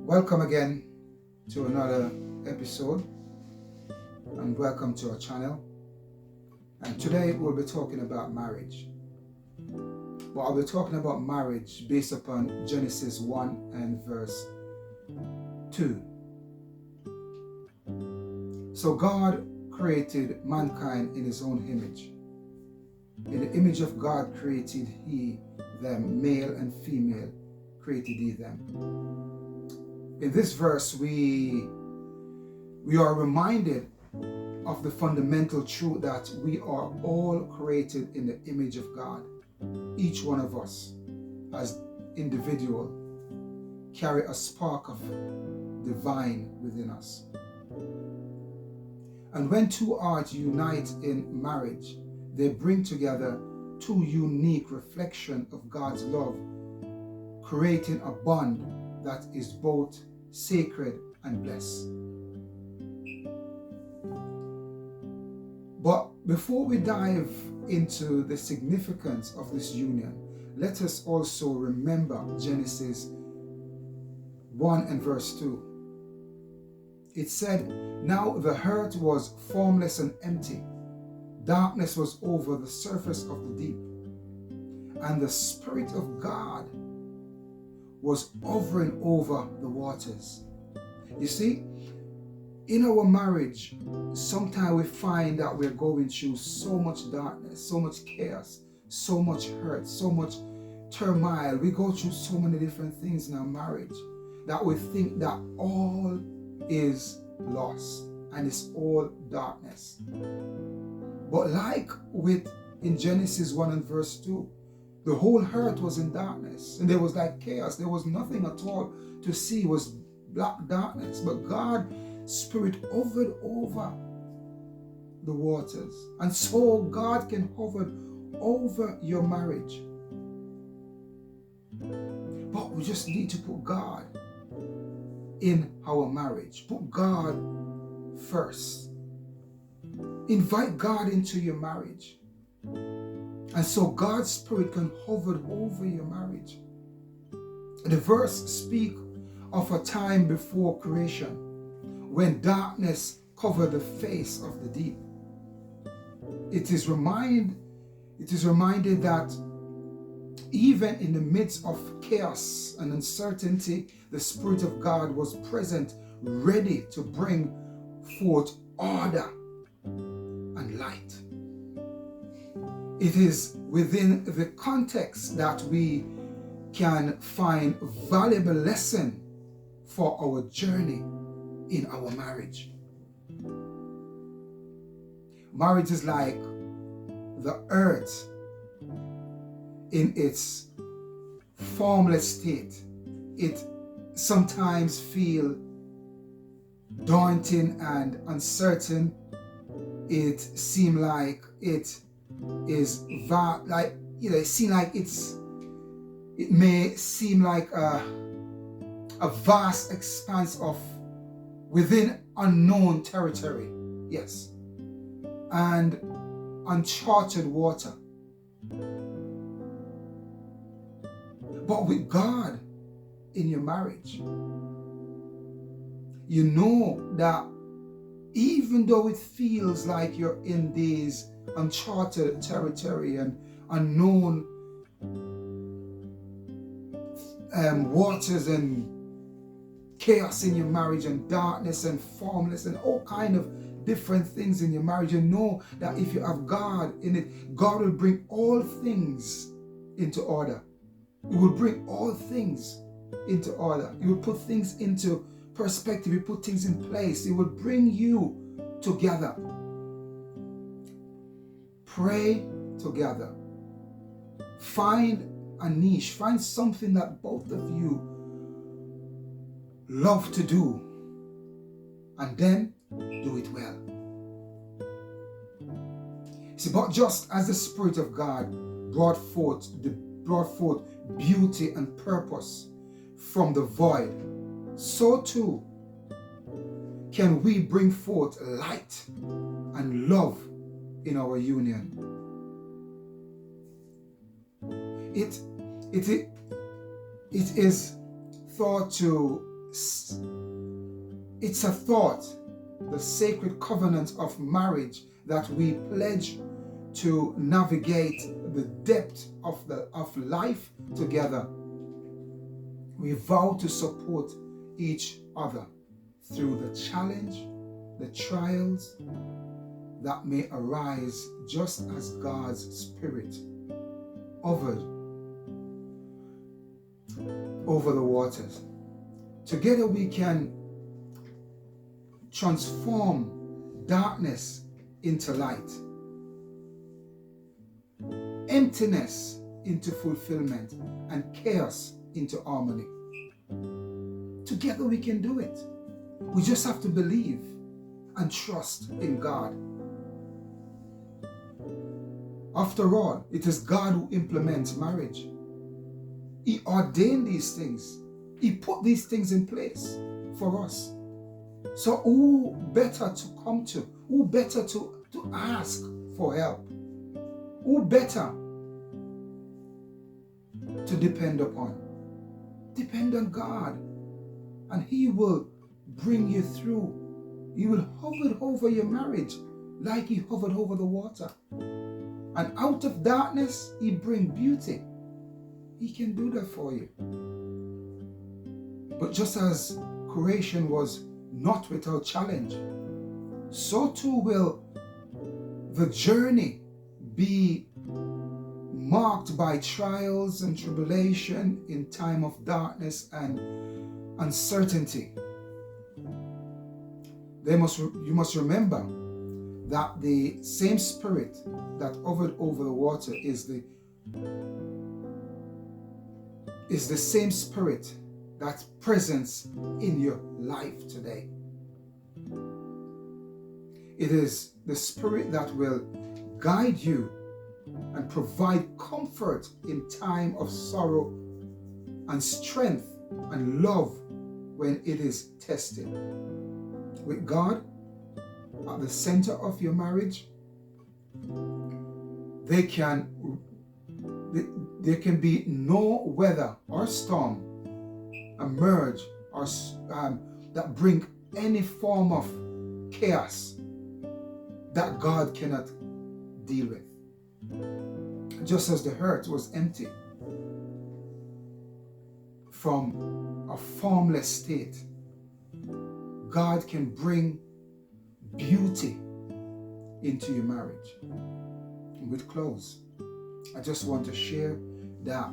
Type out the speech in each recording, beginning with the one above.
Welcome again to another episode and welcome to our channel. And today we'll be talking about marriage. But I'll be talking about marriage based upon Genesis 1 and verse 2. So God created mankind in his own image. In the image of God created he them, male and female created he them. In this verse, we are reminded of the fundamental truth that we are all created in the image of God. Each one of us, as individual, carry a spark of divine within us. And when two hearts unite in marriage, they bring together two unique reflections of God's love, creating a bond that is both sacred and blessed. But before we dive into the significance of this union, let us also remember Genesis 1 and verse 2. It said, "Now the earth was formless and empty. Darkness was over the surface of the deep, and the Spirit of God was hovering over the waters." You see, in our marriage, sometimes we find that we're going through so much darkness, so much chaos, so much hurt, so much turmoil. We go through so many different things in our marriage that we think that all is lost and it's all darkness. But like with in Genesis 1 and verse 2, the whole earth was in darkness and there was like chaos. There was nothing at all to see. It was black darkness. But God's Spirit hovered over the waters. And so God can hover over your marriage. But we just need to put God in our marriage. Put God first. Invite God into your marriage. And so God's Spirit can hover over your marriage. The verse speaks of a time before creation when darkness covered the face of the deep. It is reminded that even in the midst of chaos and uncertainty, the Spirit of God was present, ready to bring forth order and light. It is within the context that we can find valuable lesson for our journey in our marriage. Marriage is like the earth in its formless state. It sometimes feels daunting and uncertain. It seems like it is it may seem like a vast expanse of within unknown territory, yes, and uncharted water. But with God in your marriage, you know that even though it feels like you're in these uncharted territory and unknown waters and chaos in your marriage and darkness and formless and all kind of different things in your marriage, you know that if you have God in it, God will bring all things into order. He will bring all things into order. He will put things into perspective. He will put things in place. He will bring you together. Pray together. Find a niche. Find something that both of you love to do. And then do it well. See, but just as the Spirit of God brought forth beauty and purpose from the void, so too can we bring forth light and love in our union. It is thought to It's a thought, the sacred covenant of marriage that we pledge to navigate the depth of life together. We vow to support each other through the challenge, the trials that may arise, just as God's Spirit hovered over the waters. Together we can transform darkness into light, emptiness into fulfillment, and chaos into harmony. Together we can do it. We just have to believe and trust in God. After all, it is God who implements marriage. He ordained these things. He put these things in place for us. So who better to come to? Who better to ask for help? Who better to depend upon? Depend on God, and He will bring you through. He will hover over your marriage like He hovered over the water. And out of darkness, He brings beauty. He can do that for you. But just as creation was not without challenge, so too will the journey be marked by trials and tribulation in time of darkness and uncertainty. You must remember that the same Spirit that hovered over the water is the same Spirit that's present in your life today. It is the Spirit that will guide you and provide comfort in time of sorrow, and strength and love when it is tested. With God at the center of your marriage, there can be no weather or storm emerge or that bring any form of chaos that God cannot deal with. Just as the earth was empty from a formless state, God can bring beauty into your marriage. And with close, I just want to share that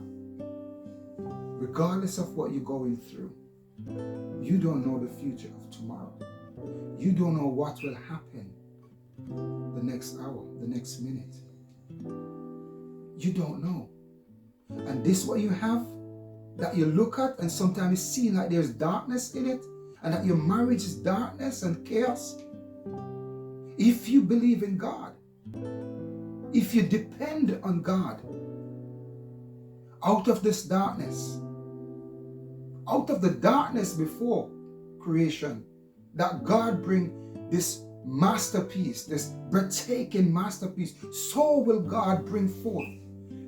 regardless of what you're going through, you don't know the future of tomorrow. You don't know what will happen the next hour, the next minute. You don't know. And this what you have, that you look at and sometimes it seems like there's darkness in it, and that your marriage is darkness and chaos. If you believe in God, if you depend on God, out of this darkness, out of the darkness before creation, that God bring this masterpiece, this breathtaking masterpiece, so will God bring forth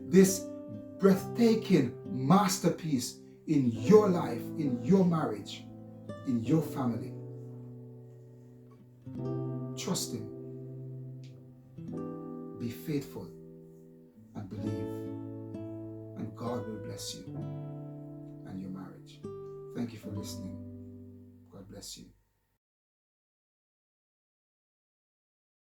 this breathtaking masterpiece in your life, in your marriage, in your family. Trust Him. Be faithful and believe, and God will bless you and your marriage. Thank you for listening. God bless you.